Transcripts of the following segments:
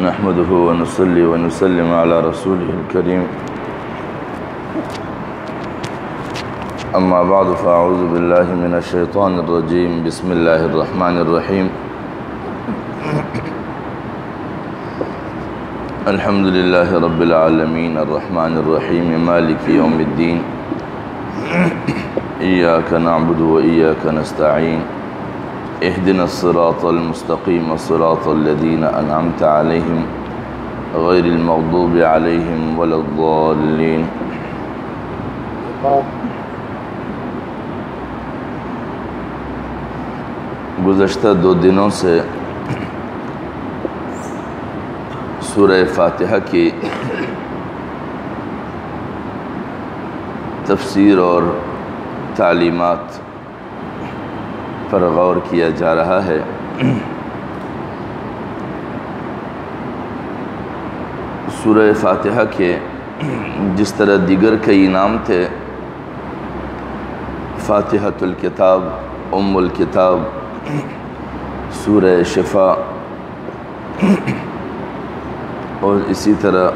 نحمده ونصلي ونسلم على رسوله الكريم أما بعد فأعوذ بالله من الشيطان الرجيم بسم الله الرحمن الرحيم الحمد لله رب العالمين الرحمن الرحيم مالك يوم الدين إياك نعبد وإياك نستعين اهدنا الصراط المستقيم صراط الذين أنعمت عليهم غير المغضوب عليهم ولا الضالين گزشتہ 2 دنوں سے سورہ فاتحہ کی تفسیر اور تعلیمات پر غور کیا جا رہا ہے۔ سورہ فاتحہ کے جس طرح دیگر کئی نام تھے، فاتحۃ الکتاب، ام الکتاب، سورہ شفا، اور اسی طرح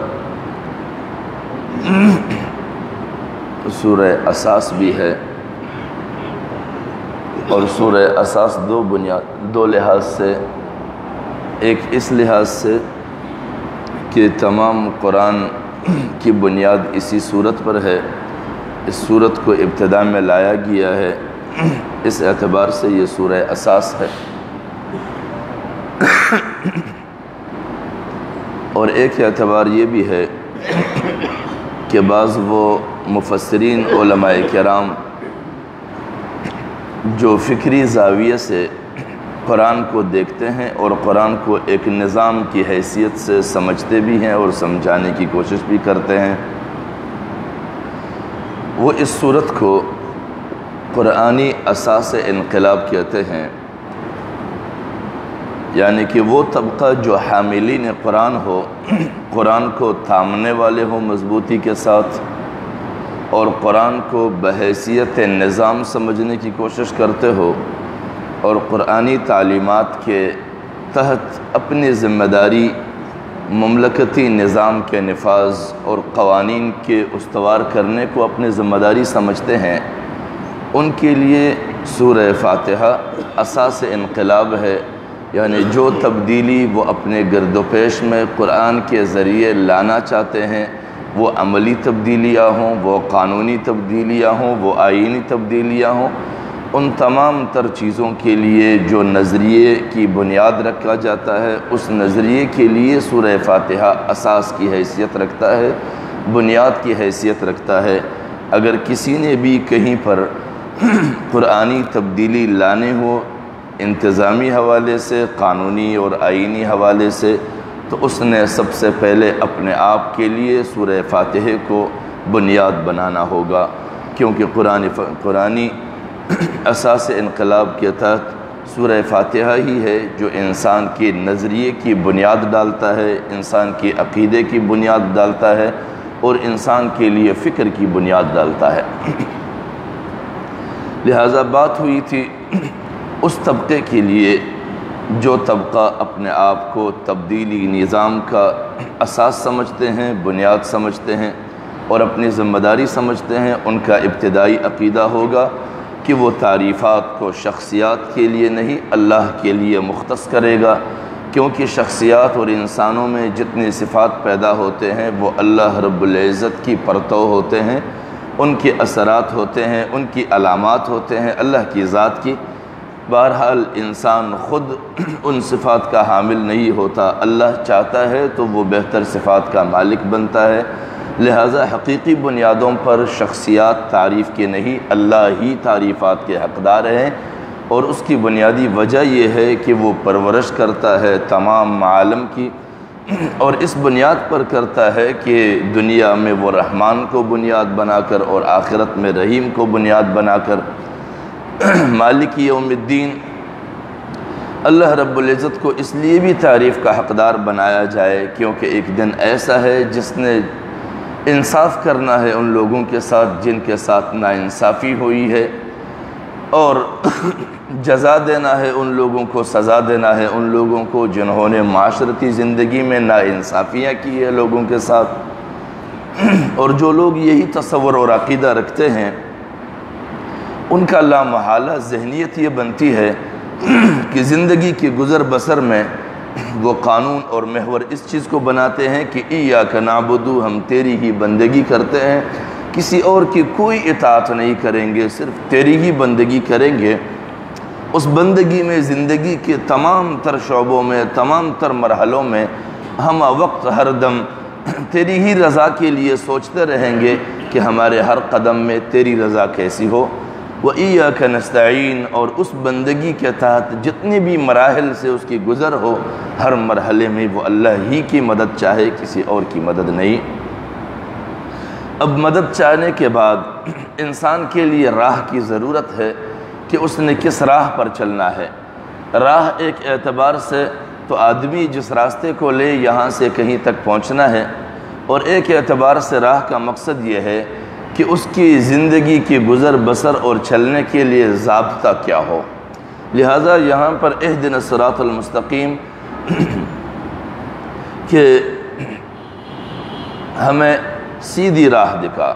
سورہ اساس بھی ہے، اور سورہ اساس دو لحاظ سے، ایک اس لحاظ سے کہ تمام قرآن کی بنیاد اسی صورت پر ہے، اس صورت کو ابتدا میں لایا گیا ہے، اس اعتبار سے یہ سورہ اساس ہے، اور ایک اعتبار یہ بھی ہے کہ بعض وہ مفسرین علماء کرام جو فکری زاویے سے قرآن کو دیکھتے ہیں اور قرآن کو ایک نظام کی حیثیت سے سمجھتے بھی ہیں اور سمجھانے کی کوشش بھی کرتے ہیں، وہ اس صورت کو قرآنی اساس انقلاب کہتے ہیں، یعنی کہ وہ طبقہ جو حاملین قرآن ہو، قرآن کو تھامنے والے ہوں مضبوطی کے ساتھ، اور قرآن کو بحیثیت نظام سمجھنے کی کوشش کرتے ہو، اور قرآنی تعلیمات کے تحت اپنی ذمہ داری مملکتی نظام کے نفاذ اور قوانین کے استوار کرنے کو اپنی ذمہ داری سمجھتے ہیں، ان کے لیے سورہ فاتحہ اساس انقلاب ہے، یعنی جو تبدیلی وہ اپنے گرد و پیش میں قرآن کے ذریعے لانا چاہتے ہیں، وہ عملی تبدیلیاں ہوں، وہ قانونی تبدیلیاں ہوں، وہ آئینی تبدیلیاں ہوں، ان تمام تر چیزوں کے لیے جو نظریے کی بنیاد رکھا جاتا ہے، اس نظریے کے لیے سورہ فاتحہ اساس کی حیثیت رکھتا ہے، بنیاد کی حیثیت رکھتا ہے۔ اگر کسی نے بھی کہیں پر قرآنی تبدیلی لانے ہو انتظامی حوالے سے، قانونی اور آئینی حوالے سے، تو اس نے سب سے پہلے اپنے آپ کے لیے سورہ فاتحہ کو بنیاد بنانا ہوگا، کیونکہ قرآنی اساس انقلاب کے تحت سورہ فاتحہ ہی ہے جو انسان کے نظریے کی بنیاد ڈالتا ہے، انسان کے عقیدے کی بنیاد ڈالتا ہے، اور انسان کے لیے فکر کی بنیاد ڈالتا ہے۔ لہٰذا بات ہوئی تھی اس طبقے کے لیے جو طبقہ اپنے آپ کو تبدیلی نظام کا اساس سمجھتے ہیں، بنیاد سمجھتے ہیں، اور اپنی ذمہ داری سمجھتے ہیں، ان کا ابتدائی عقیدہ ہوگا کہ وہ تعریفات کو شخصیات کے لیے نہیں اللہ کے لیے مختص کرے گا، کیونکہ شخصیات اور انسانوں میں جتنی صفات پیدا ہوتے ہیں وہ اللہ رب العزت کی پرتو ہوتے ہیں، ان کے اثرات ہوتے ہیں، ان کی علامات ہوتے ہیں اللہ کی ذات کی۔ بہرحال انسان خود ان صفات کا حامل نہیں ہوتا، اللہ چاہتا ہے تو وہ بہتر صفات کا مالک بنتا ہے، لہٰذا حقیقی بنیادوں پر شخصیات تعریف کے نہیں، اللہ ہی تعریفات کے حقدار ہیں، اور اس کی بنیادی وجہ یہ ہے کہ وہ پرورش کرتا ہے تمام عالم کی، اور اس بنیاد پر کرتا ہے کہ دنیا میں وہ رحمان کو بنیاد بنا کر اور آخرت میں رحیم کو بنیاد بنا کر مالک یوم الدین اللہ رب العزت کو اس لیے بھی تعریف کا حقدار بنایا جائے کیونکہ ایک دن ایسا ہے جس نے انصاف کرنا ہے ان لوگوں کے ساتھ جن کے ساتھ ناانصافی ہوئی ہے، اور جزا دینا ہے ان لوگوں کو، سزا دینا ہے ان لوگوں کو جنہوں نے معاشرتی زندگی میں ناانصافیاں کی ہے لوگوں کے ساتھ۔ اور جو لوگ یہی تصور اور عقیدہ رکھتے ہیں ان کا لامحالہ ذہنیت یہ بنتی ہے کہ زندگی کی گزر بسر میں وہ قانون اور محور اس چیز کو بناتے ہیں کہ ایاک نعبد، ہم تیری ہی بندگی کرتے ہیں، کسی اور کی کوئی اطاعت نہیں کریں گے، صرف تیری ہی بندگی کریں گے۔ اس بندگی میں زندگی کے تمام تر شعبوں میں، تمام تر مرحلوں میں ہم وقت ہر دم تیری ہی رضا کے لیے سوچتے رہیں گے کہ ہمارے ہر قدم میں تیری رضا کیسی ہو۔ وَإِيَّاكَ نَسْتَعِينُ، اور اس بندگی کے تحت جتنی بھی مراحل سے اس کی گزر ہو، ہر مرحلے میں وہ اللہ ہی کی مدد چاہے، کسی اور کی مدد نہیں۔ اب مدد چاہنے کے بعد انسان کے لیے راہ کی ضرورت ہے کہ اس نے کس راہ پر چلنا ہے۔ راہ ایک اعتبار سے تو آدمی جس راستے کو لے یہاں سے کہیں تک پہنچنا ہے، اور ایک اعتبار سے راہ کا مقصد یہ ہے کہ اس کی زندگی کی گزر بسر اور چلنے کے لیے ضابطہ کیا ہو۔ لہٰذا یہاں پر اہدنا الصراط المستقیم کہ ہمیں سیدھی راہ دکھا،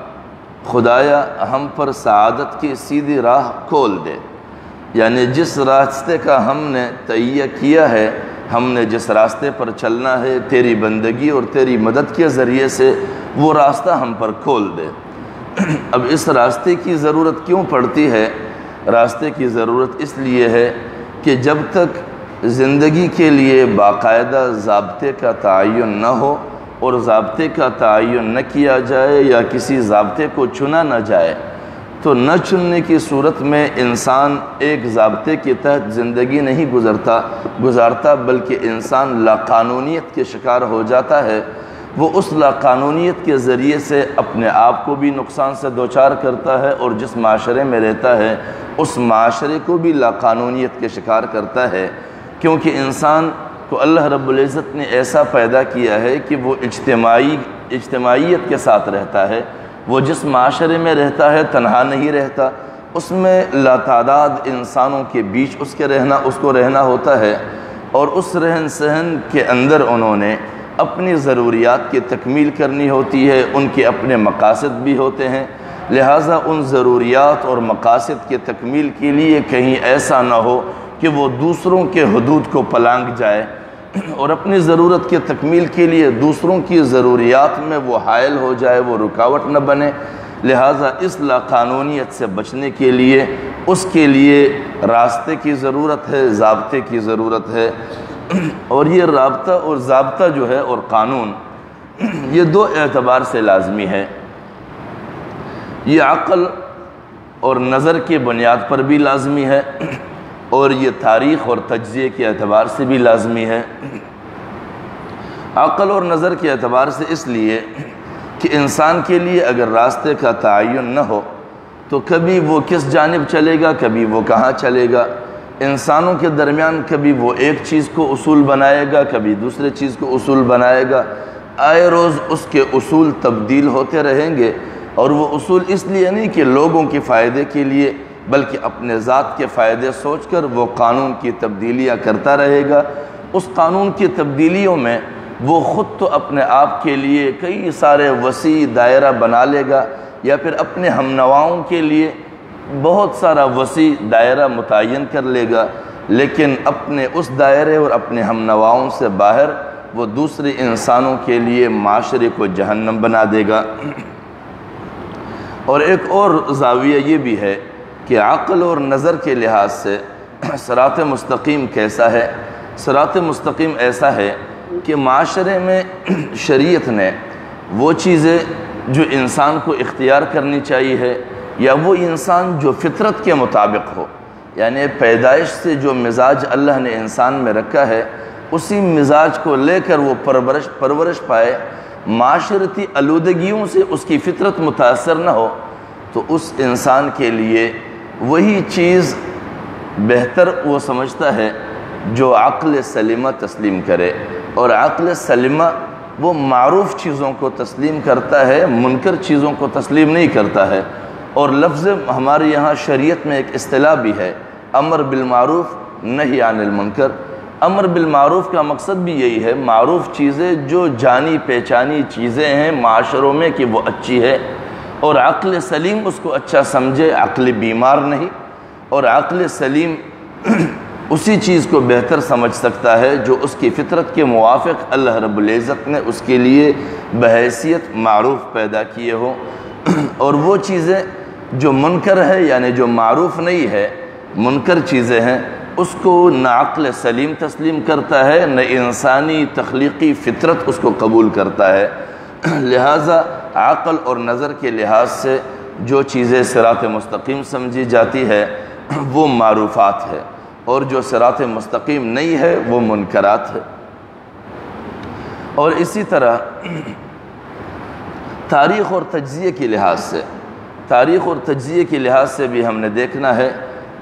خدایا ہم پر سعادت کی سیدھی راہ کھول دے، یعنی جس راستے کا ہم نے تہیہ کیا ہے، ہم نے جس راستے پر چلنا ہے تیری بندگی اور تیری مدد کے ذریعے سے، وہ راستہ ہم پر کھول دے۔ اب اس راستے کی ضرورت کیوں پڑتی ہے؟ راستے کی ضرورت اس لیے ہے کہ جب تک زندگی کے لیے باقاعدہ ضابطے کا تعین نہ ہو اور ضابطے کا تعین نہ کیا جائے یا کسی ضابطے کو چنا نہ جائے، تو نہ چننے کی صورت میں انسان ایک ضابطے کے تحت زندگی نہیں گزارتا بلکہ انسان لاقانونیت کے شکار ہو جاتا ہے۔ وہ اس لاقانونیت کے ذریعے سے اپنے آپ کو بھی نقصان سے دوچار کرتا ہے، اور جس معاشرے میں رہتا ہے اس معاشرے کو بھی لاقانونیت کے شکار کرتا ہے، کیونکہ انسان کو اللہ رب العزت نے ایسا پیدا کیا ہے کہ وہ اجتماعیت کے ساتھ رہتا ہے۔ وہ جس معاشرے میں رہتا ہے تنہا نہیں رہتا، اس میں لاتعداد انسانوں کے بیچ اس کو رہنا ہوتا ہے، اور اس رہن سہن کے اندر انہوں نے اپنی ضروریات کی تکمیل کرنی ہوتی ہے، ان کے اپنے مقاصد بھی ہوتے ہیں۔ لہٰذا ان ضروریات اور مقاصد کے تکمیل کے لیے کہیں ایسا نہ ہو کہ وہ دوسروں کے حدود کو پلانگ جائے، اور اپنی ضرورت کے تکمیل کے لیے دوسروں کی ضروریات میں وہ حائل ہو جائے، وہ رکاوٹ نہ بنے۔ لہٰذا اس لاقانونیت سے بچنے کے لیے اس کے لیے راستے کی ضرورت ہے، ضابطے کی ضرورت ہے۔ اور یہ رابطہ اور ضابطہ جو ہے اور قانون، یہ دو اعتبار سے لازمی ہے۔ یہ عقل اور نظر کی بنیاد پر بھی لازمی ہے، اور یہ تاریخ اور تجزیے کے اعتبار سے بھی لازمی ہے۔ عقل اور نظر کے اعتبار سے اس لیے کہ انسان کے لیے اگر راستے کا تعین نہ ہو تو کبھی وہ کس جانب چلے گا، کبھی وہ کہاں چلے گا۔ انسانوں کے درمیان کبھی وہ ایک چیز کو اصول بنائے گا، کبھی دوسرے چیز کو اصول بنائے گا، آئے روز اس کے اصول تبدیل ہوتے رہیں گے، اور وہ اصول اس لیے نہیں کہ لوگوں کے فائدے کے لیے، بلکہ اپنے ذات کے فائدے سوچ کر وہ قانون کی تبدیلیاں کرتا رہے گا۔ اس قانون کی تبدیلیوں میں وہ خود تو اپنے آپ کے لیے کئی سارے وسیع دائرہ بنا لے گا، یا پھر اپنے ہم نواؤں کے لیے بہت سارا وسیع دائرہ متعین کر لے گا، لیکن اپنے اس دائرے اور اپنے ہم نواؤں سے باہر وہ دوسرے انسانوں کے لیے معاشرے کو جہنم بنا دے گا۔ اور ایک اور زاویہ یہ بھی ہے کہ عقل اور نظر کے لحاظ سے صراط مستقیم کیسا ہے؟ صراط مستقیم ایسا ہے کہ معاشرے میں شریعت نے وہ چیزیں جو انسان کو اختیار کرنی چاہیے ہے، یا وہ انسان جو فطرت کے مطابق ہو، یعنی پیدائش سے جو مزاج اللہ نے انسان میں رکھا ہے اسی مزاج کو لے کر وہ پرورش پائے، معاشرتی آلودگیوں سے اس کی فطرت متاثر نہ ہو، تو اس انسان کے لیے وہی چیز بہتر وہ سمجھتا ہے جو عقل سلیمہ تسلیم کرے۔ اور عقل سلیمہ وہ معروف چیزوں کو تسلیم کرتا ہے، منکر چیزوں کو تسلیم نہیں کرتا ہے۔ اور لفظ ہمارے یہاں شریعت میں ایک اصطلاح بھی ہے، امر بالمعروف نہی عن المنکر۔ امر بالمعروف کا مقصد بھی یہی ہے، معروف چیزیں جو جانی پہچانی چیزیں ہیں معاشروں میں کہ وہ اچھی ہے، اور عقل سلیم اس کو اچھا سمجھے، عقل بیمار نہیں، اور عقل سلیم اسی چیز کو بہتر سمجھ سکتا ہے جو اس کی فطرت کے موافق اللہ رب العزت نے اس کے لیے بحیثیت معروف پیدا کیے ہوں۔ اور وہ چیزیں جو منکر ہے، یعنی جو معروف نہیں ہے، منکر چیزیں ہیں، اس کو نہ عقل سلیم تسلیم کرتا ہے، نہ انسانی تخلیقی فطرت اس کو قبول کرتا ہے۔ لہٰذا عقل اور نظر کے لحاظ سے جو چیزیں صراط مستقیم سمجھی جاتی ہے وہ معروفات ہے، اور جو صراط مستقیم نہیں ہے وہ منکرات ہے۔ اور اسی طرح تاریخ اور تجزیے کے لحاظ سے، تاریخ اور تجزیے کے لحاظ سے بھی ہم نے دیکھنا ہے،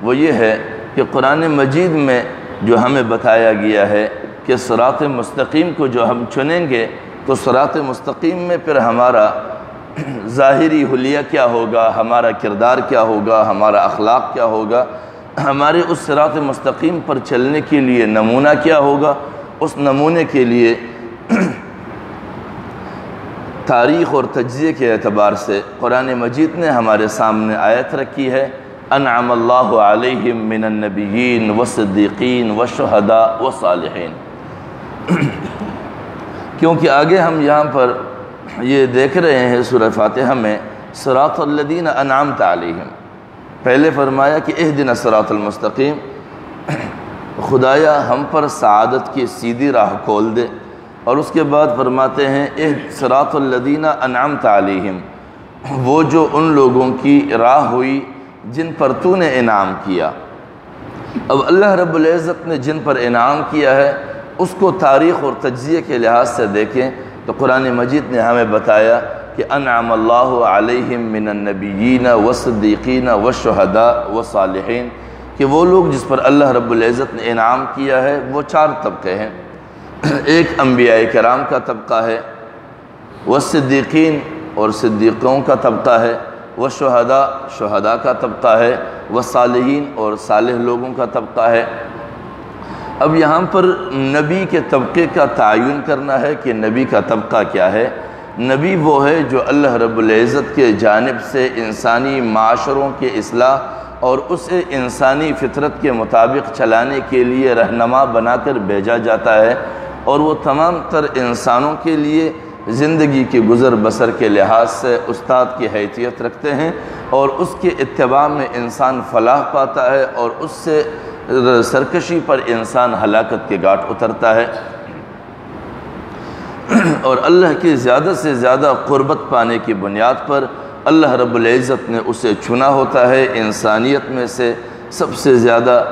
وہ یہ ہے کہ قرآن مجید میں جو ہمیں بتایا گیا ہے کہ صراط مستقیم کو جو ہم چنیں گے تو صراط مستقیم میں پھر ہمارا ظاہری حلیہ کیا ہوگا، ہمارا کردار کیا ہوگا، ہمارا اخلاق کیا ہوگا، ہمارے اس صراط مستقیم پر چلنے کے لیے نمونہ کیا ہوگا، اس نمونے کے لیے تاریخ اور تجزیے کے اعتبار سے قرآن مجید نے ہمارے سامنے آیت رکھی ہے، انعم اللہ علیہم من النبیین والصدیقین والشہداء والصالحین۔ کیونکہ آگے ہم یہاں پر یہ دیکھ رہے ہیں سورہ فاتحہ میں صراط الذین انعمت علیہم، پہلے فرمایا کہ اہدنا الصراط المستقیم، خدایا ہم پر سعادت کی سیدھی راہ کھول دے، اور اس کے بعد فرماتے ہیں صراط الذین انعمت علیہم، وہ جو ان لوگوں کی راہ ہوئی جن پر تو نے انعام کیا۔ اب اللہ رب العزت نے جن پر انعام کیا ہے اس کو تاریخ اور تجزیے کے لحاظ سے دیکھیں تو قرآن مجید نے ہمیں بتایا کہ انعم اللہ علیہم من النبیین والصدیقین والشہداء والصالحین، کہ وہ لوگ جس پر اللہ رب العزت نے انعام کیا ہے وہ چار طبقے ہیں۔ ایک انبیاء کرام کا طبقہ ہے، والصدیقین اور صدیقوں کا طبقہ ہے، والشہداء شہداء کا طبقہ ہے، والصالحین اور صالح لوگوں کا طبقہ ہے۔ اب یہاں پر نبی کے طبقے کا تعین کرنا ہے کہ نبی کا طبقہ کیا ہے۔ نبی وہ ہے جو اللہ رب العزت کے جانب سے انسانی معاشروں کے اصلاح اور اسے انسانی فطرت کے مطابق چلانے کے لیے رہنما بنا کر بھیجا جاتا ہے، اور وہ تمام تر انسانوں کے لیے زندگی کے گزر بسر کے لحاظ سے استاد کی حیثیت رکھتے ہیں، اور اس کے اتباع میں انسان فلاح پاتا ہے اور اس سے سرکشی پر انسان ہلاکت کے گھاٹ اترتا ہے، اور اللہ کی زیادہ سے زیادہ قربت پانے کی بنیاد پر اللہ رب العزت نے اسے چنا ہوتا ہے۔ انسانیت میں سے سب سے زیادہ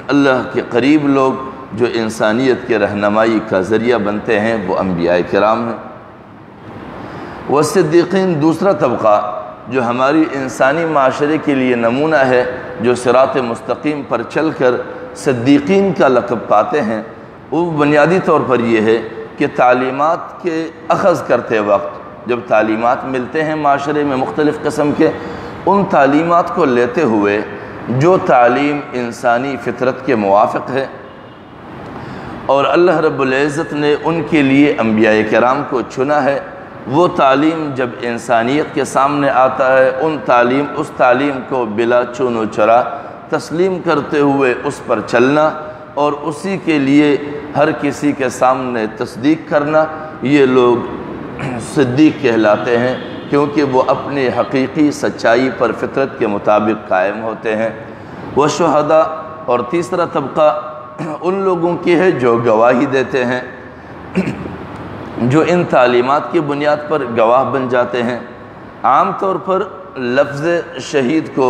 اللہ کے قریب لوگ جو انسانیت کے رہنمائی کا ذریعہ بنتے ہیں وہ انبیاء کرام ہیں۔ والصدیقین دوسرا طبقہ جو ہماری انسانی معاشرے کے لیے نمونہ ہے، جو صراط مستقیم پر چل کر صدیقین کا لقب پاتے ہیں، وہ بنیادی طور پر یہ ہے کہ تعلیمات کے اخذ کرتے وقت جب تعلیمات ملتے ہیں معاشرے میں مختلف قسم کے، ان تعلیمات کو لیتے ہوئے جو تعلیم انسانی فطرت کے موافق ہے اور اللہ رب العزت نے ان کے لیے انبیاء کرام کو چنا ہے، وہ تعلیم جب انسانیت کے سامنے آتا ہے اس تعلیم کو بلا چون و چرا تسلیم کرتے ہوئے اس پر چلنا اور اسی کے لیے ہر کسی کے سامنے تصدیق کرنا، یہ لوگ صدیق کہلاتے ہیں، کیونکہ وہ اپنی حقیقی سچائی پر فطرت کے مطابق قائم ہوتے ہیں۔ وہ شہداء اور تیسرا طبقہ ان لوگوں کی ہے جو گواہی دیتے ہیں، جو ان تعلیمات کی بنیاد پر گواہ بن جاتے ہیں۔ عام طور پر لفظ شہید کو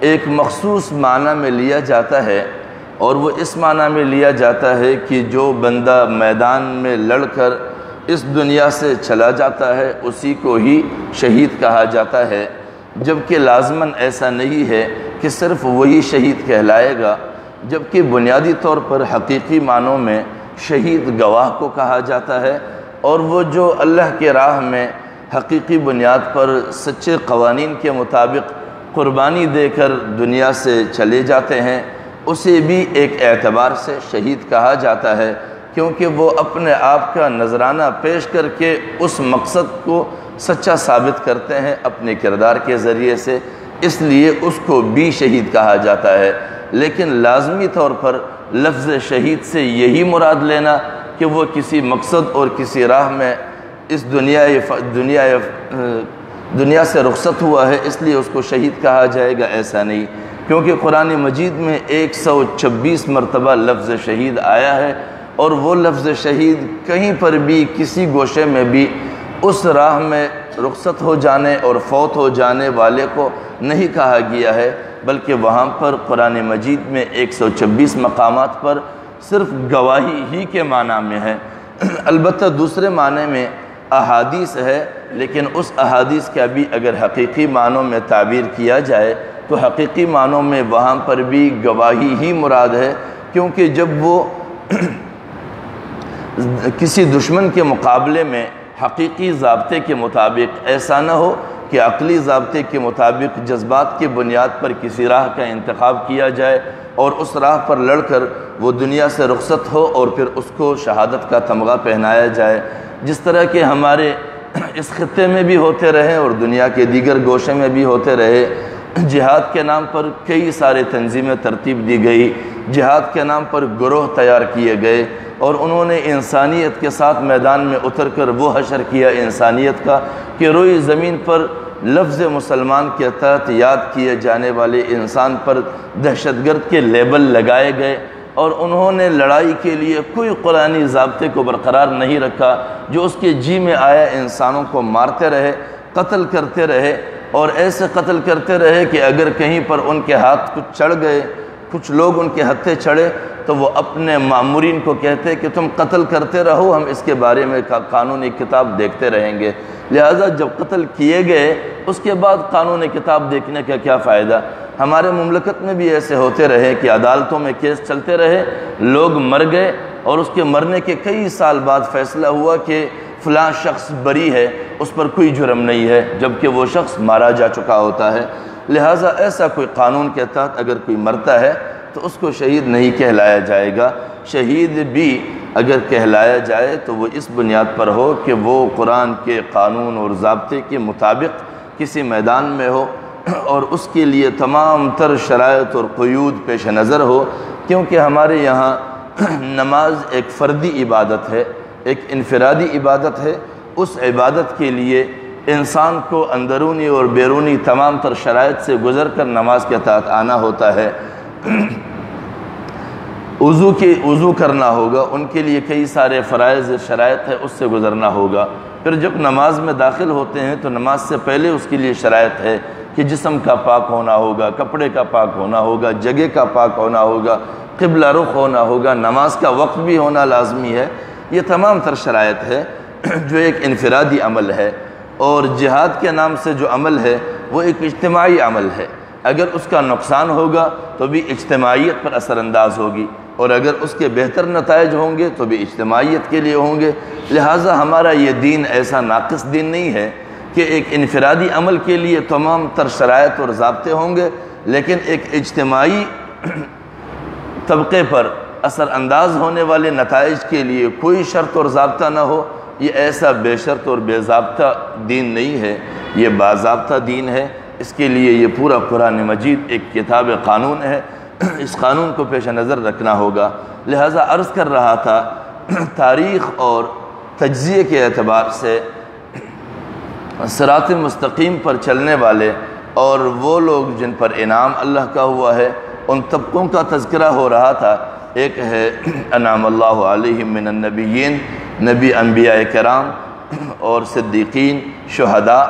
ایک مخصوص معنی میں لیا جاتا ہے، اور وہ اس معنی میں لیا جاتا ہے کہ جو بندہ میدان میں لڑ کر اس دنیا سے چلا جاتا ہے اسی کو ہی شہید کہا جاتا ہے، جبکہ لازماً ایسا نہیں ہے کہ صرف وہی شہید کہلائے گا، جبکہ بنیادی طور پر حقیقی معنوں میں شہید گواہ کو کہا جاتا ہے، اور وہ جو اللہ کے راہ میں حقیقی بنیاد پر سچے قوانین کے مطابق قربانی دے کر دنیا سے چلے جاتے ہیں، اسے بھی ایک اعتبار سے شہید کہا جاتا ہے، کیونکہ وہ اپنے آپ کا نذرانہ پیش کر کے اس مقصد کو سچا ثابت کرتے ہیں اپنے کردار کے ذریعے سے، اس لیے اس کو بھی شہید کہا جاتا ہے۔ لیکن لازمی طور پر لفظ شہید سے یہی مراد لینا کہ وہ کسی مقصد اور کسی راہ میں اس دنیا سے رخصت ہوا ہے اس لیے اس کو شہید کہا جائے گا، ایسا نہیں، کیونکہ قرآن مجید میں 126 مرتبہ لفظ شہید آیا ہے، اور وہ لفظ شہید کہیں پر بھی کسی گوشے میں بھی اس راہ میں رخصت ہو جانے اور فوت ہو جانے والے کو نہیں کہا گیا ہے، بلکہ وہاں پر قرآن مجید میں 126 مقامات پر صرف گواہی ہی کے معنی میں ہے۔ البتہ دوسرے معنی میں احادیث ہے، لیکن اس احادیث کا بھی اگر حقیقی معنوں میں تعبیر کیا جائے تو حقیقی معنوں میں وہاں پر بھی گواہی ہی مراد ہے، کیونکہ جب وہ کسی دشمن کے مقابلے میں حقیقی ضابطے کے مطابق، ایسا نہ ہو کہ عقلی ضابطے کے مطابق جذبات کی بنیاد پر کسی راہ کا انتخاب کیا جائے اور اس راہ پر لڑ کر وہ دنیا سے رخصت ہو اور پھر اس کو شہادت کا تمغہ پہنایا جائے، جس طرح کہ ہمارے اس خطے میں بھی ہوتے رہے اور دنیا کے دیگر گوشے میں بھی ہوتے رہے۔ جہاد کے نام پر کئی سارے تنظیمیں ترتیب دی گئی، جہاد کے نام پر گروہ تیار کیے گئے، اور انہوں نے انسانیت کے ساتھ میدان میں اتر کر وہ حشر کیا انسانیت کا کہ روئی زمین پر لفظ مسلمان کے تحت یاد کیے جانے والے انسان پر دہشت گرد کے لیبل لگائے گئے، اور انہوں نے لڑائی کے لیے کوئی قرآنی ضابطے کو برقرار نہیں رکھا، جو اس کے جی میں آیا انسانوں کو مارتے رہے، قتل کرتے رہے، اور ایسے قتل کرتے رہے کہ اگر کہیں پر ان کے ہاتھ کچھ چڑھ گئے، کچھ لوگ ان کے ہتھے چڑھے، تو وہ اپنے مامورین کو کہتے کہ تم قتل کرتے رہو، ہم اس کے بارے میں قانونی کتاب دیکھتے رہیں گے۔ لہٰذا جب قتل کیے گئے اس کے بعد قانونی کتاب دیکھنے کا کیا فائدہ؟ ہمارے مملکت میں بھی ایسے ہوتے رہے کہ عدالتوں میں کیس چلتے رہے، لوگ مر گئے، اور اس کے مرنے کے کئی سال بعد فیصلہ ہوا کہ فلاں شخص بری ہے، اس پر کوئی جرم نہیں ہے، جبکہ وہ شخص مارا جا چکا ہوتا ہے۔ لہٰذا ایسا کوئی قانون کے تحت اگر کوئی مرتا ہے تو اس کو شہید نہیں کہلایا جائے گا۔ شہید بھی اگر کہلایا جائے تو وہ اس بنیاد پر ہو کہ وہ قرآن کے قانون اور ضابطے کے مطابق کسی میدان میں ہو اور اس کے لیے تمام تر شرائط اور قیود پیش نظر ہو، کیونکہ ہمارے یہاں نماز ایک فردی عبادت ہے، ایک انفرادی عبادت ہے۔ اس عبادت کے لیے انسان کو اندرونی اور بیرونی تمام تر شرائط سے گزر کر نماز کے تحت آنا ہوتا ہے۔ وضو کرنا ہوگا، ان کے لیے کئی سارے فرائض شرائط ہے، اس سے گزرنا ہوگا۔ پھر جب نماز میں داخل ہوتے ہیں تو نماز سے پہلے اس کے لیے شرائط ہے کہ جسم کا پاک ہونا ہوگا، کپڑے کا پاک ہونا ہوگا، جگہ کا پاک ہونا ہوگا، قبلہ رخ ہونا ہوگا، نماز کا وقت بھی ہونا لازمی ہے۔ یہ تمام تر شرائط ہے جو ایک انفرادی عمل ہے، اور جہاد کے نام سے جو عمل ہے وہ ایک اجتماعی عمل ہے۔ اگر اس کا نقصان ہوگا تو بھی اجتماعیت پر اثر انداز ہوگی، اور اگر اس کے بہتر نتائج ہوں گے تو بھی اجتماعیت کے لیے ہوں گے۔ لہٰذا ہمارا یہ دین ایسا ناقص دین نہیں ہے کہ ایک انفرادی عمل کے لیے تمام تر شرائط اور ضابطے ہوں گے، لیکن ایک اجتماعی طبقے پر اثر انداز ہونے والے نتائج کے لیے کوئی شرط اور ضابطہ نہ ہو۔ یہ ایسا بے شرط اور بے ضابطہ دین نہیں ہے، یہ باضابطہ دین ہے۔ اس کے لیے یہ پورا قرآن مجید ایک کتاب قانون ہے، اس قانون کو پیش نظر رکھنا ہوگا۔ لہٰذا عرض کر رہا تھا، تاریخ اور تجزیے کے اعتبار سے صراط مستقیم پر چلنے والے اور وہ لوگ جن پر انعام اللہ کا ہوا ہے، ان طبقوں کا تذکرہ ہو رہا تھا۔ ایک ہے انعم اللہ علیہم من النبیین، نبی انبیاء کرام اور صدیقین، شہداء،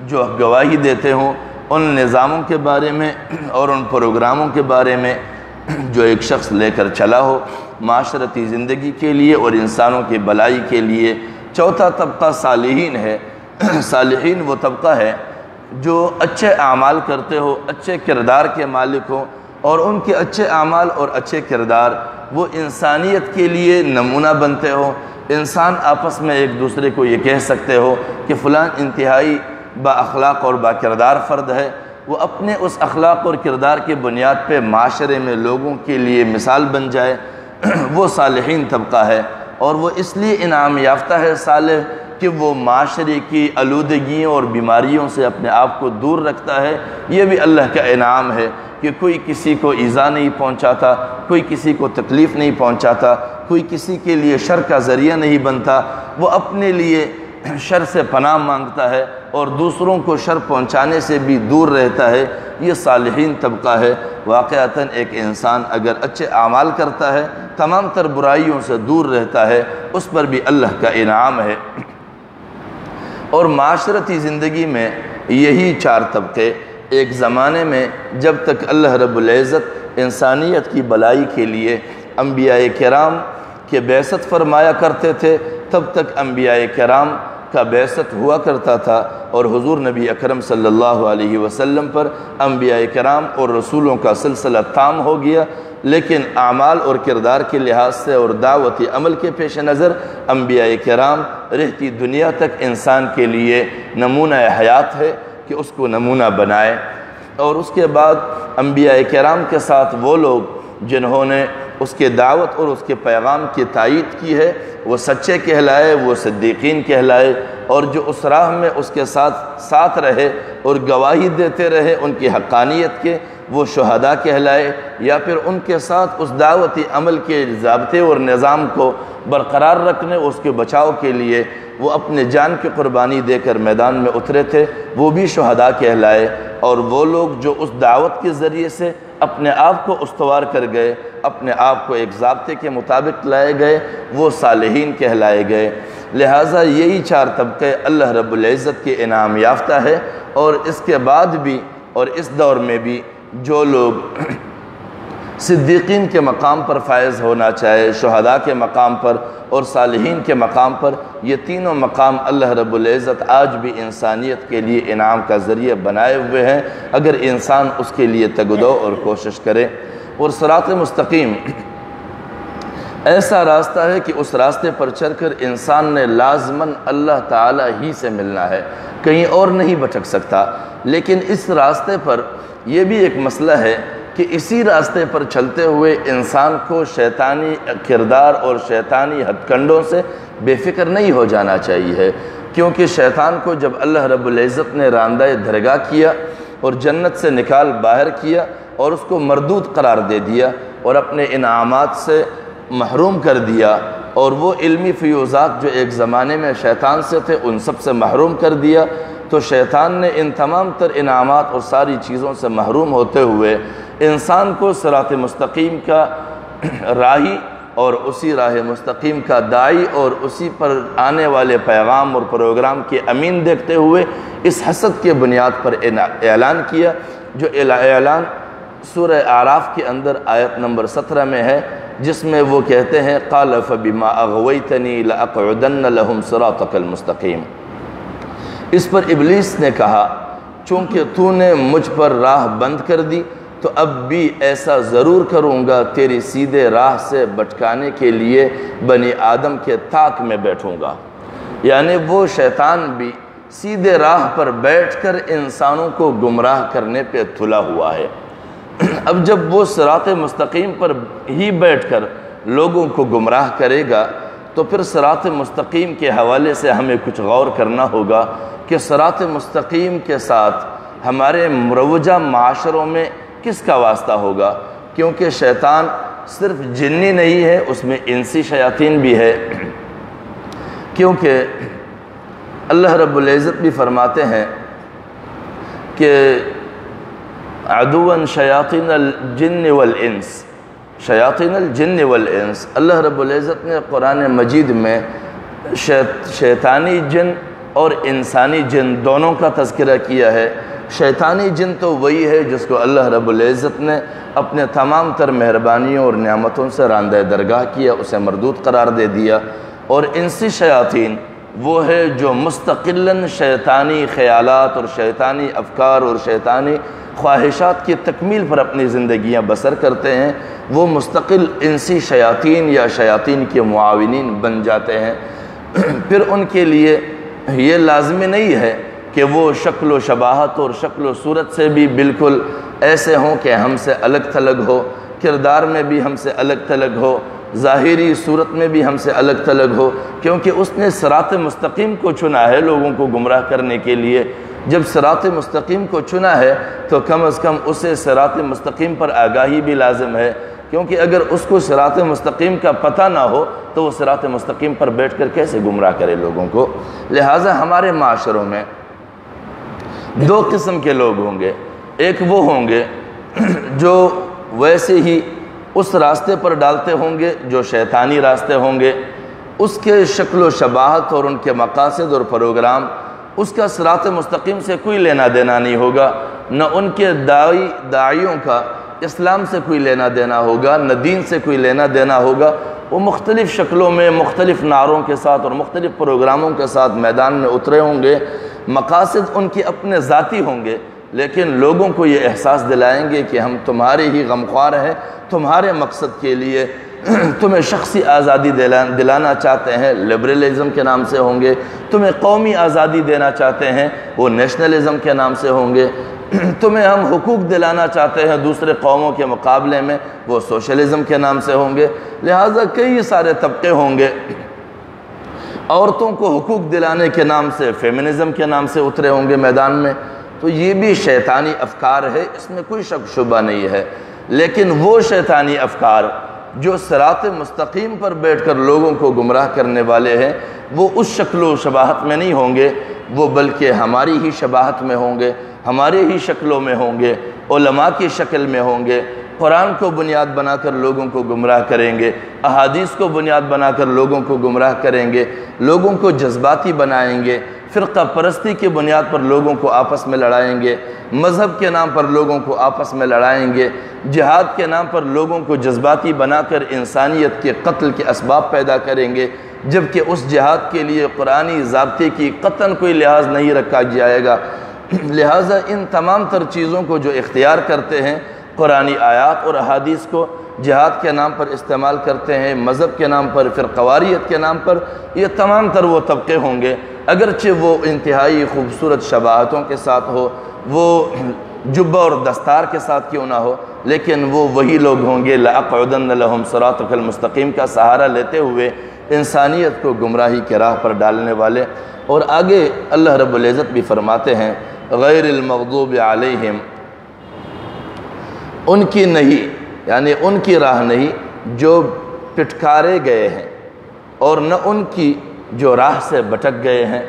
جو گواہی دیتے ہوں ان نظاموں کے بارے میں اور ان پروگراموں کے بارے میں جو ایک شخص لے کر چلا ہو معاشرتی زندگی کے لیے اور انسانوں کی بھلائی کے لیے۔ چوتھا طبقہ صالحین ہے۔ صالحین وہ طبقہ ہے جو اچھے اعمال کرتے ہو، اچھے کردار کے مالک ہو، اور ان کے اچھے اعمال اور اچھے کردار وہ انسانیت کے لیے نمونہ بنتے ہو، انسان آپس میں ایک دوسرے کو یہ کہہ سکتے ہو کہ فلاں انتہائی با اخلاق اور با کردار فرد ہے، وہ اپنے اس اخلاق اور کردار کی بنیاد پہ معاشرے میں لوگوں کے لیے مثال بن جائے، وہ صالحین طبقہ ہے۔ اور وہ اس لیے انعام یافتہ ہے صالح کہ وہ معاشرے کی آلودگیوں اور بیماریوں سے اپنے آپ کو دور رکھتا ہے۔ یہ بھی اللہ کا انعام ہے کہ کوئی کسی کو ایذا نہیں پہنچاتا، کوئی کسی کو تکلیف نہیں پہنچاتا، کوئی کسی کے لیے شر کا ذریعہ نہیں بنتا، وہ اپنے لیے شر سے پناہ مانگتا ہے اور دوسروں کو شر پہنچانے سے بھی دور رہتا ہے۔ یہ صالحین طبقہ ہے۔ واقعتاً ایک انسان اگر اچھے اعمال کرتا ہے، تمام تر برائیوں سے دور رہتا ہے، اس پر بھی اللہ کا انعام ہے۔ اور معاشرتی زندگی میں یہی چار طبقے ایک زمانے میں، جب تک اللہ رب العزت انسانیت کی بھلائی کے لیے انبیاء کرام کے بعثت فرمایا کرتے تھے، تب تک انبیاء کرام کا بعثت ہوا کرتا تھا، اور حضور نبی اکرم صلی اللہ علیہ وسلم پر انبیاء کرام اور رسولوں کا سلسلہ تام ہو گیا۔ لیکن اعمال اور کردار کے لحاظ سے اور دعوتی عمل کے پیش نظر انبیاء کرام رہتی دنیا تک انسان کے لیے نمونہ حیات ہے کہ اس کو نمونہ بنائے۔ اور اس کے بعد انبیاء کرام کے ساتھ وہ لوگ جنہوں نے اس کے دعوت اور اس کے پیغام کی تائید کی ہے، وہ سچے کہلائے، وہ صدیقین کہلائے، اور جو اس راہ میں اس کے ساتھ رہے اور گواہی دیتے رہے ان کی حقانیت کے، وہ شہداء کہلائے، یا پھر ان کے ساتھ اس دعوتی عمل کے ضابطے اور نظام کو برقرار رکھنے، اس کے بچاؤ کے لیے وہ اپنے جان کی قربانی دے کر میدان میں اترے تھے، وہ بھی شہداء کہلائے۔ اور وہ لوگ جو اس دعوت کے ذریعے سے اپنے آپ کو استوار کر گئے، اپنے آپ کو ایک ضابطے کے مطابق لائے گئے، وہ صالحین کہلائے گئے۔ لہٰذا یہی چار طبقے اللہ رب العزت کے انعام یافتہ ہے۔ اور اس کے بعد بھی اور اس دور میں بھی جو لوگ صدیقین کے مقام پر فائز ہونا چاہے، شہداء کے مقام پر اور صالحین کے مقام پر، یہ تینوں مقام اللہ رب العزت آج بھی انسانیت کے لیے انعام کا ذریعہ بنائے ہوئے ہیں، اگر انسان اس کے لیے تگدو اور کوشش کرے۔ اور صراط مستقیم ایسا راستہ ہے کہ اس راستے پر چل کر انسان نے لازماً اللہ تعالی ہی سے ملنا ہے، کہیں اور نہیں بھٹک سکتا۔ لیکن اس راستے پر یہ بھی ایک مسئلہ ہے کہ اسی راستے پر چلتے ہوئے انسان کو شیطانی کردار اور شیطانی ہتھ کنڈوں سے بے فکر نہیں ہو جانا چاہیے، کیونکہ شیطان کو جب اللہ رب العزت نے راندہ درگاہ کیا اور جنت سے نکال باہر کیا اور اس کو مردود قرار دے دیا اور اپنے انعامات سے محروم کر دیا، اور وہ علمی فیوزات جو ایک زمانے میں شیطان سے تھے ان سب سے محروم کر دیا، تو شیطان نے ان تمام تر انعامات اور ساری چیزوں سے محروم ہوتے ہوئے انسان کو صراط مستقیم کا راہی اور اسی راہ مستقیم کا داعی اور اسی پر آنے والے پیغام اور پروگرام کے امین دیکھتے ہوئے اس حسد کے بنیاد پر اعلان کیا، جو اعلان سورہ اعراف کے اندر آیت نمبر 17 میں ہے، جس میں وہ کہتے ہیں قال فبما اغویتنی لاقعدن لهم صراطک المستقیم۔ اس پر ابلیس نے کہا چونکہ تو نے مجھ پر راہ بند کر دی تو اب بھی ایسا ضرور کروں گا، تیری سیدھے راہ سے بھٹکانے کے لیے بنی آدم کے طاق میں بیٹھوں گا۔ یعنی وہ شیطان بھی سیدھے راہ پر بیٹھ کر انسانوں کو گمراہ کرنے پہ تلا ہوا ہے۔ اب جب وہ صراط مستقیم پر ہی بیٹھ کر لوگوں کو گمراہ کرے گا تو پھر صراط مستقیم کے حوالے سے ہمیں کچھ غور کرنا ہوگا کہ صراط مستقیم کے ساتھ ہمارے مروجہ معاشروں میں کس کا واسطہ ہوگا، کیونکہ شیطان صرف جنی نہیں ہے، اس میں انسی شیاطین بھی ہے، کیونکہ اللہ رب العزت بھی فرماتے ہیں کہ عدواً شیاطین الجن والانس، شیاطین الجن والانس۔ اللہ رب العزت نے قرآن مجید میں شیطانی جن اور انسانی جن دونوں کا تذکرہ کیا ہے۔ شیطانی جن تو وہی ہے جس کو اللہ رب العزت نے اپنے تمام تر مہربانیوں اور نعمتوں سے راندہ درگاہ کیا، اسے مردود قرار دے دیا، اور انسی شیاطین وہ ہے جو مستقلاً شیطانی خیالات اور شیطانی افکار اور شیطانی خواہشات کی تکمیل پر اپنی زندگیاں بسر کرتے ہیں، وہ مستقل انسی شیاطین یا شیاطین کے معاونین بن جاتے ہیں۔ پھر ان کے لیے یہ لازمی نہیں ہے کہ وہ شکل و شباہت اور شکل و صورت سے بھی بالکل ایسے ہوں کہ ہم سے الگ تھلگ ہو، کردار میں بھی ہم سے الگ تھلگ ہو، ظاہری صورت میں بھی ہم سے الگ تھلگ ہو، کیونکہ اس نے صراط مستقیم کو چنا ہے لوگوں کو گمراہ کرنے کے لیے۔ جب صراط مستقیم کو چنا ہے تو کم از کم اسے صراط مستقیم پر آگاہی بھی لازم ہے، کیونکہ اگر اس کو صراط مستقیم کا پتہ نہ ہو تو وہ صراط مستقیم پر بیٹھ کر کیسے گمراہ کرے لوگوں کو۔ لہٰذا ہمارے معاشروں میں دو قسم کے لوگ ہوں گے، ایک وہ ہوں گے جو ویسے ہی اس راستے پر ڈالتے ہوں گے جو شیطانی راستے ہوں گے، اس کے شکل و شباہت اور ان کے مقاصد اور پروگرام اس کا صراط مستقیم سے کوئی لینا دینا نہیں ہوگا، نہ ان کے داعیوں کا اسلام سے کوئی لینا دینا ہوگا، نہ دین سے کوئی لینا دینا ہوگا۔ وہ مختلف شکلوں میں مختلف نعروں کے ساتھ اور مختلف پروگراموں کے ساتھ میدان میں اترے ہوں گے، مقاصد ان کے اپنے ذاتی ہوں گے، لیکن لوگوں کو یہ احساس دلائیں گے کہ ہم تمہارے ہی غمخوار ہیں، تمہارے مقصد کے لیے تمہیں شخصی آزادی دلانا چاہتے ہیں، لبرلزم کے نام سے ہوں گے، تمہیں قومی آزادی دینا چاہتے ہیں، وہ نیشنلزم کے نام سے ہوں گے، تمہیں ہم حقوق دلانا چاہتے ہیں دوسرے قوموں کے مقابلے میں، وہ سوشلزم کے نام سے ہوں گے۔ لہٰذا کئی سارے طبقے ہوں گے، عورتوں کو حقوق دلانے کے نام سے فیمنزم کے نام سے اترے ہوں گے میدان میں، تو یہ بھی شیطانی افکار ہے، اس میں کوئی شک شبہ نہیں ہے۔ لیکن وہ شیطانی افکار جو صراط مستقیم پر بیٹھ کر لوگوں کو گمراہ کرنے والے ہیں، وہ اس شکل و شباہت میں نہیں ہوں گے، وہ بلکہ ہماری ہی شباہت میں ہوں گے، ہمارے ہی شکلوں میں ہوں گے، علماء کی شکل میں ہوں گے، قرآن کو بنیاد بنا کر لوگوں کو گمراہ کریں گے، احادیث کو بنیاد بنا کر لوگوں کو گمراہ کریں گے، لوگوں کو جذباتی بنائیں گے، فرقہ پرستی کی بنیاد پر لوگوں کو آپس میں لڑائیں گے، مذہب کے نام پر لوگوں کو آپس میں لڑائیں گے، جہاد کے نام پر لوگوں کو جذباتی بنا کر انسانیت کے قتل کے اسباب پیدا کریں گے، جبکہ اس جہاد کے لیے قرآنی ضابطے کی قطعاً کوئی لحاظ نہیں رکھا جائے گا۔ لہٰذا ان تمام تر چیزوں کو جو اختیار کرتے ہیں، قرآنی آیات اور احادیث کو جہاد کے نام پر استعمال کرتے ہیں، مذہب کے نام پر، فرقواریت کے نام پر، یہ تمام تر وہ طبقے ہوں گے، اگرچہ وہ انتہائی خوبصورت شباہتوں کے ساتھ ہو، وہ جبہ اور دستار کے ساتھ کیوں نہ ہو، لیکن وہ وہی لوگ ہوں گے لَأَقْعُدَنَّ لَهُمْ صِرَاطَكَ الْمُسْتَقِيمَ کا سہارا لیتے ہوئے انسانیت کو گمراہی کے راہ پر ڈالنے والے۔ اور آگے اللہ رب العزت بھی فرماتے ہیں غیر المغضوب علیہم، ان کی نہیں، یعنی ان کی راہ نہیں جو پٹکارے گئے ہیں، اور نہ ان کی جو راہ سے بھٹک گئے ہیں۔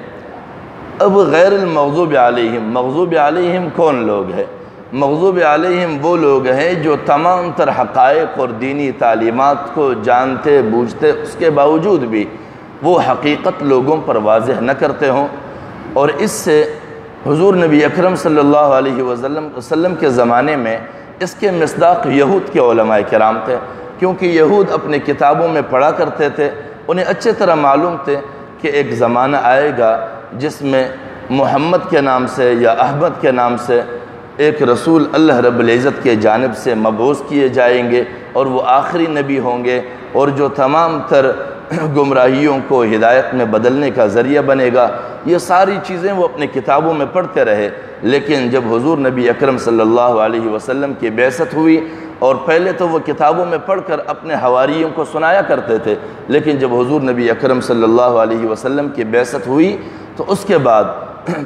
اب غیر المغضوب علیہم، مغضوب علیہم کون لوگ ہیں؟ مغضوب علیہم وہ لوگ ہیں جو تمام تر حقائق اور دینی تعلیمات کو جانتے بوجھتے اس کے باوجود بھی وہ حقیقت لوگوں پر واضح نہ کرتے ہوں، اور اس سے حضور نبی اکرم صلی اللہ علیہ وسلم کے زمانے میں اس کے مصداق یہود کے علماء کرام تھے، کیونکہ یہود اپنے کتابوں میں پڑھا کرتے تھے، انہیں اچھے طرح معلوم تھے کہ ایک زمانہ آئے گا جس میں محمد کے نام سے یا احمد کے نام سے ایک رسول اللہ رب العزت کے جانب سے مبعوث کیے جائیں گے، اور وہ آخری نبی ہوں گے، اور جو تمام تر گمراہیوں کو ہدایت میں بدلنے کا ذریعہ بنے گا۔ یہ ساری چیزیں وہ اپنے کتابوں میں پڑھتے رہے، لیکن جب حضور نبی اکرم صلی اللہ علیہ وسلم کی بعثت ہوئی، اور پہلے تو وہ کتابوں میں پڑھ کر اپنے حواریوں کو سنایا کرتے تھے، لیکن جب حضور نبی اکرم صلی اللہ علیہ وسلم کی بعثت ہوئی تو اس کے بعد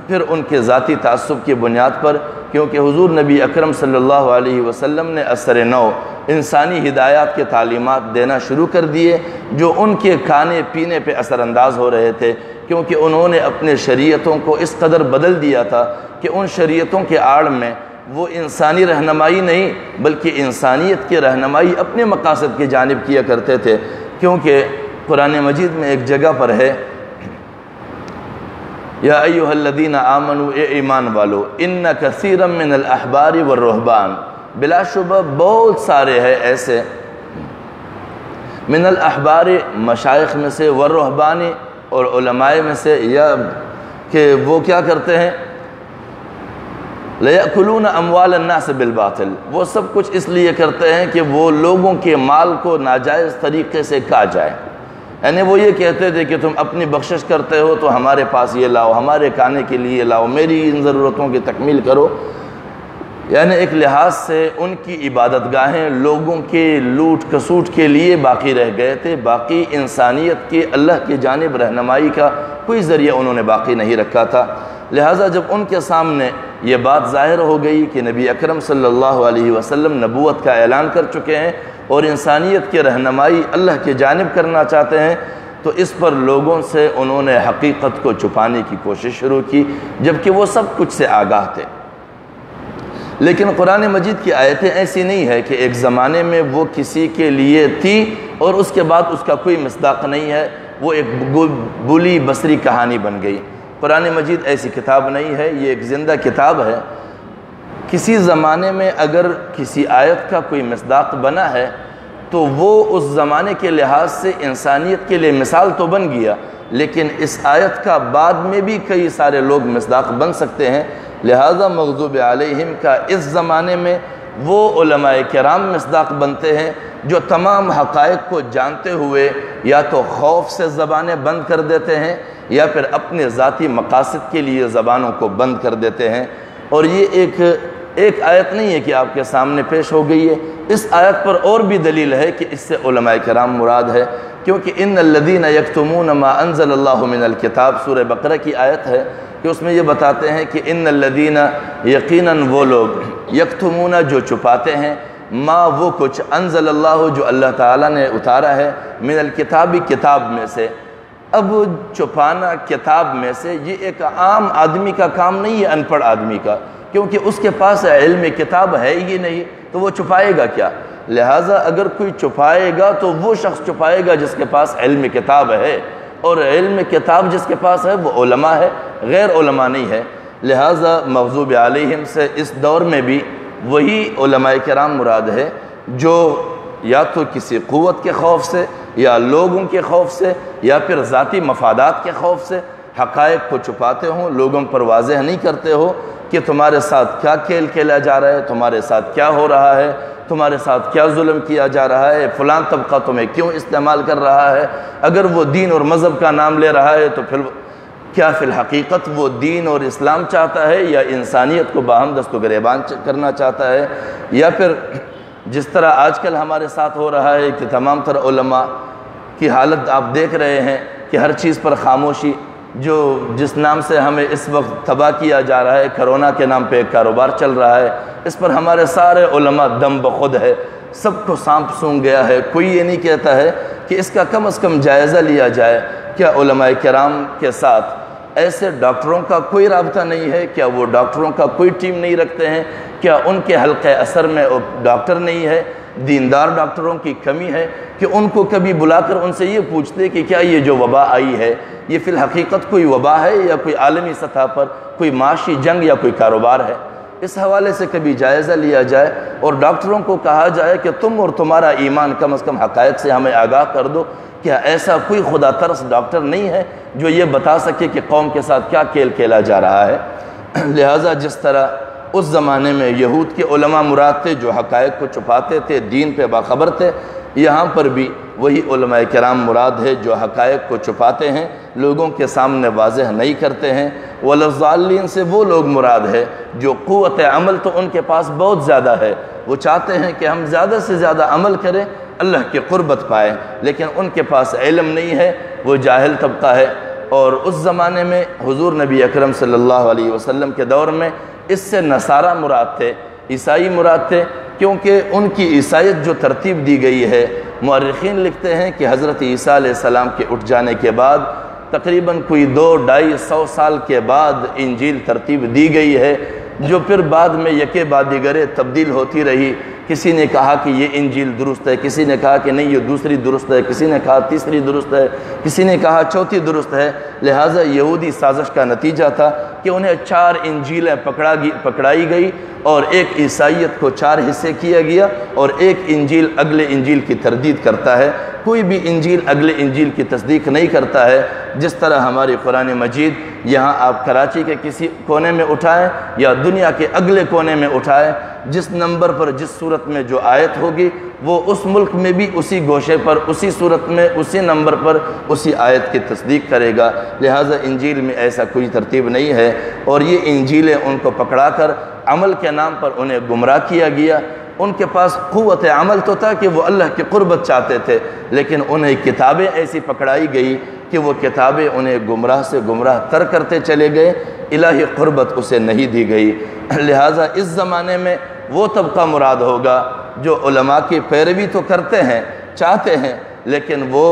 پھر ان کے ذاتی تعصب کی بنیاد پر، کیونکہ حضور نبی اکرم صلی اللہ علیہ وسلم نے اثر نو انسانی ہدایات کے تعلیمات دینا شروع کر دیے جو ان کے کھانے پینے پہ اثر انداز ہو رہے تھے، کیونکہ انہوں نے اپنے شریعتوں کو اس قدر بدل دیا تھا کہ ان شریعتوں کے آڑ میں وہ انسانی رہنمائی نہیں بلکہ انسانیت کی رہنمائی اپنے مقاصد کی جانب کیا کرتے تھے۔ کیونکہ قرآن مجید میں ایک جگہ پر ہے یا ایھا الذین آمنوا، اے ایمان والو، ان کثیرا من الاحبار والرہبان، بلا شبہ بہت سارے ہیں ایسے، من الاحبار مشائخ میں سے، والرہبان اور علماء میں سے یا کہ وہ کیا کرتے ہیں، لَيَأْكُلُونَ أَمْوَالَ النَّاسِ بِالْبَاطِلِ، وہ سب کچھ اس لیے کرتے ہیں کہ وہ لوگوں کے مال کو ناجائز طریقے سے کھا جائے۔ یعنی وہ یہ کہتے تھے کہ تم اپنی بخشش کرتے ہو تو ہمارے پاس یہ لاؤ، ہمارے کھانے کے لیے لاؤ، میری ان ضرورتوں کی تکمیل کرو۔ یعنی ایک لحاظ سے ان کی عبادت گاہیں لوگوں کے لوٹ کسوٹ کے لیے باقی رہ گئے تھے، باقی انسانیت کے اللہ کی جانب رہنمائی کا کوئی ذریعہ انہوں نے باقی نہیں رکھا تھا۔ لہٰذا جب ان کے سامنے یہ بات ظاہر ہو گئی کہ نبی اکرم صلی اللہ علیہ وسلم نبوت کا اعلان کر چکے ہیں اور انسانیت کی رہنمائی اللہ کی جانب کرنا چاہتے ہیں، تو اس پر لوگوں سے انہوں نے حقیقت کو چھپانے کی کوشش شروع کی، جبکہ وہ سب کچھ سے آگاہ تھے۔ لیکن قرآن مجید کی آیتیں ایسی نہیں ہے کہ ایک زمانے میں وہ کسی کے لیے تھی اور اس کے بعد اس کا کوئی مصداق نہیں ہے، وہ ایک بولی بصری کہانی بن گئی۔ قرآن مجید ایسی کتاب نہیں ہے، یہ ایک زندہ کتاب ہے۔ کسی زمانے میں اگر کسی آیت کا کوئی مصداق بنا ہے تو وہ اس زمانے کے لحاظ سے انسانیت کے لیے مثال تو بن گیا، لیکن اس آیت کا بعد میں بھی کئی سارے لوگ مصداق بن سکتے ہیں۔ لہذا مغضوب علیہم کا اس زمانے میں وہ علماء کرام مصداق بنتے ہیں جو تمام حقائق کو جانتے ہوئے یا تو خوف سے زبانیں بند کر دیتے ہیں یا پھر اپنے ذاتی مقاصد کے لیے زبانوں کو بند کر دیتے ہیں۔ اور یہ ایک آیت نہیں ہے کہ آپ کے سامنے پیش ہو گئی ہے، اس آیت پر اور بھی دلیل ہے کہ اس سے علماء کرام مراد ہے، کیونکہ ان الذین یکتمون ما انزل اللہ من الکتاب سورہ بقرہ کی آیت ہے کہ اس میں یہ بتاتے ہیں کہ ان الذین، یقیناً وہ لوگ، یکتمون جو چھپاتے ہیں، ما وہ کچھ، انزل اللہ جو اللہ تعالیٰ نے اتارا ہے، من الکتابی کتاب میں سے۔ اب چھپانا کتاب میں سے یہ ایک عام آدمی کا کام نہیں ہے، ان پڑھ آدمی کا، کیونکہ اس کے پاس علم کتاب ہے ہی نہیں تو وہ چھپائے گا کیا؟ لہٰذا اگر کوئی چھپائے گا تو وہ شخص چھپائے گا جس کے پاس علم کتاب ہے، اور علم کتاب جس کے پاس ہے وہ علماء ہے، غیر علماء نہیں ہے۔ لہٰذا مغضوب علیہم سے اس دور میں بھی وہی علماء کرام مراد ہے جو یا تو کسی قوت کے خوف سے یا لوگوں کے خوف سے یا پھر ذاتی مفادات کے خوف سے حقائق کو چھپاتے ہوں، لوگوں پر واضح نہیں کرتے ہو کہ تمہارے ساتھ کیا کھیل کھیلا جا رہا ہے، تمہارے ساتھ کیا ہو رہا ہے، تمہارے ساتھ کیا ظلم کیا جا رہا ہے، فلاں طبقہ تمہیں کیوں استعمال کر رہا ہے۔ اگر وہ دین اور مذہب کا نام لے رہا ہے تو پھر کیا فی الحقیقت وہ دین اور اسلام چاہتا ہے یا انسانیت کو باہم دست و گریبان کرنا چاہتا ہے، یا پھر جس طرح آج کل ہمارے ساتھ ہو رہا ہے کہ تمام تر علماء کی حالت آپ دیکھ رہے ہیں کہ ہر چیز پر خاموشی، جس نام سے ہمیں اس وقت تباہ کیا جا رہا ہے، کرونا کے نام پہ ایک کاروبار چل رہا ہے، اس پر ہمارے سارے علماء دم بخود ہے، سب کو سانپ سونگ گیا ہے۔ کوئی یہ نہیں کہتا ہے کہ اس کا کم از کم جائزہ لیا جائے، کیا علماء کرام کے ساتھ ایسے ڈاکٹروں کا کوئی رابطہ نہیں ہے؟ کیا وہ ڈاکٹروں کا کوئی ٹیم نہیں رکھتے ہیں؟ کیا ان کے حلقہ اثر میں ڈاکٹر نہیں ہے؟ دیندار ڈاکٹروں کی کمی ہے کہ ان کو کبھی بلا کر ان سے یہ پوچھتے کہ کیا یہ جو وبا آئی ہے یہ فی الحقیقت کوئی وبا ہے یا کوئی عالمی سطح پر کوئی معاشی جنگ یا کوئی کاروبار ہے؟ اس حوالے سے کبھی جائزہ لیا جائے اور ڈاکٹروں کو کہا جائے کہ تم اور تمہارا ایمان کم از کم حقائق سے ہمیں آگاہ کر دو۔ کیا ایسا کوئی خدا ترس ڈاکٹر نہیں ہے جو یہ بتا سکے کہ قوم کے ساتھ کیا کھیل کھیلا جا رہا ہے؟ لہٰذا جس طرح اس زمانے میں یہود کے علماء مراد تھے جو حقائق کو چھپاتے تھے، دین پہ باخبر تھے، یہاں پر بھی وہی علماء کرام مراد ہے جو حقائق کو چھپاتے ہیں، لوگوں کے سامنے واضح نہیں کرتے ہیں۔ والضالین سے وہ لوگ مراد ہے جو قوت عمل تو ان کے پاس بہت زیادہ ہے، وہ چاہتے ہیں کہ ہم زیادہ سے زیادہ عمل کریں، اللہ کی قربت پائیں، لیکن ان کے پاس علم نہیں ہے، وہ جاہل طبقہ ہے۔ اور اس زمانے میں حضور نبی اکرم صلی اللہ علیہ وسلم کے دور میں اس سے نصارہ مراد تھے، عیسائی مراد تھے، کیونکہ ان کی عیسائیت جو ترتیب دی گئی ہے، مورخین لکھتے ہیں کہ حضرت عیسیٰ علیہ السلام کے اٹھ جانے کے بعد تقریباً کوئی 200-250 سال کے بعد انجیل ترتیب دی گئی ہے، جو پھر بعد میں یکے بعد دیگرے تبدیل ہوتی رہی۔ کسی نے کہا کہ یہ انجیل درست ہے، کسی نے کہا کہ نہیں یہ دوسری درست ہے، کسی نے کہا تیسری درست ہے، کسی نے کہا چوتھی درست ہے۔ لہٰذا یہودی سازش کا نتیجہ تھا کہ انہیں 4 انجیلیں پکڑائی گئی اور ایک عیسائیت کو 4 حصے کیا گیا، اور ایک انجیل اگلے انجیل کی تردید کرتا ہے۔ کوئی بھی انجیل اگلے انجیل کی تصدیق نہیں کرتا ہے۔ جس طرح ہماری قرآن مجید یہاں آپ کراچی کے کسی کونے میں اٹھائیں یا دنیا کے اگلے کونے میں اٹھائیں، جس نمبر پر جس صورت میں جو آیت ہوگی وہ اس ملک میں بھی اسی گوشے پر اسی صورت میں اسی نمبر پر اسی آیت کی تصدیق کرے گا۔ لہٰذا انجیل میں ایسا کوئی ترتیب نہیں ہے، اور یہ انجیلیں ان کو پکڑا کر عمل کے نام پر انہیں گمراہ کیا گیا۔ ان کے پاس قوت عمل تو تھا کہ وہ اللہ کی قربت چاہتے تھے، لیکن انہیں کتابیں ایسی پکڑائی گئی کہ وہ کتابیں انہیں گمراہ سے گمراہ تر کرتے چلے گئے، الہی قربت اسے نہیں دی گئی۔ لہٰذا اس زمانے میں وہ طبقہ مراد ہوگا جو علماء کی پیروی تو کرتے ہیں، چاہتے ہیں، لیکن وہ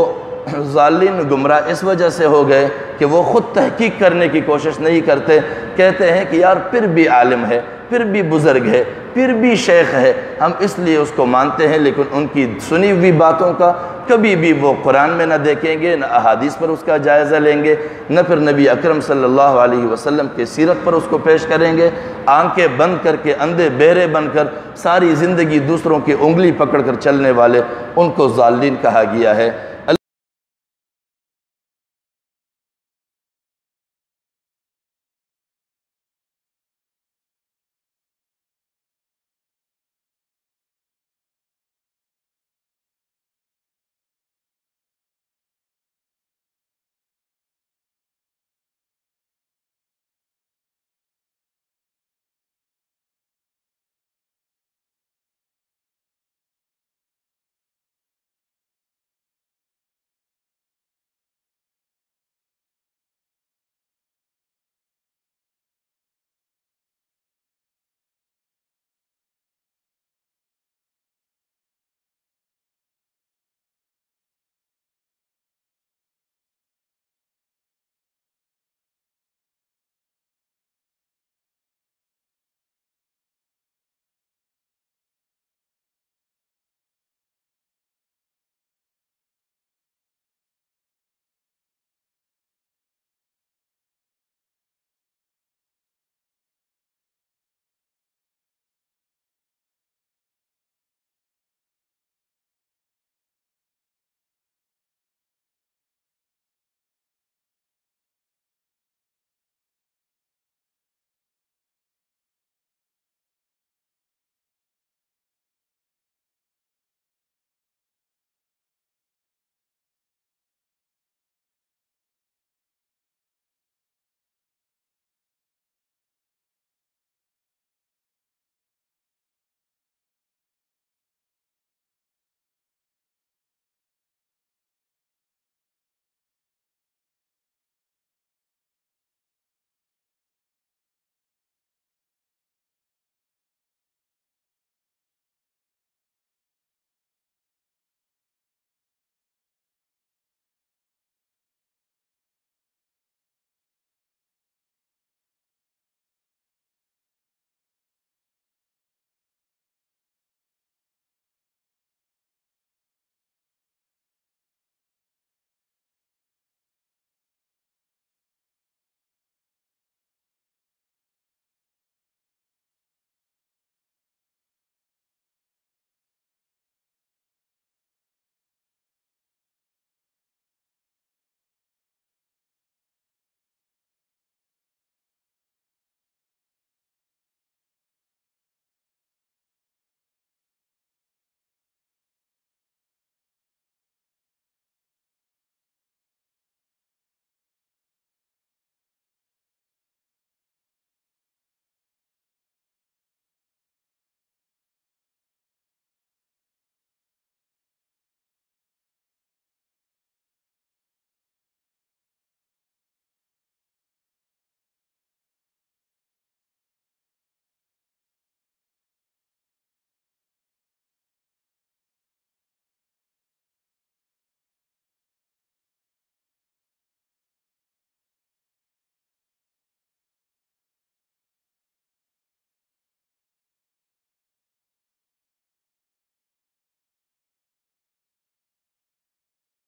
ضالین گمراہ اس وجہ سے ہو گئے کہ وہ خود تحقیق کرنے کی کوشش نہیں کرتے۔ کہتے ہیں کہ یار پھر بھی عالم ہے، پھر بھی بزرگ ہے، پھر بھی شیخ ہے، ہم اس لیے اس کو مانتے ہیں، لیکن ان کی سنی ہوئی باتوں کا کبھی بھی وہ قرآن میں نہ دیکھیں گے، نہ احادیث پر اس کا جائزہ لیں گے، نہ پھر نبی اکرم صلی اللہ علیہ وسلم کی سیرت پر اس کو پیش کریں گے۔ آنکھیں بند کر کے اندھے بہرے بن کر ساری زندگی دوسروں کی انگلی پکڑ کر چلنے والے، ان کو ضالین کہا گیا ہے۔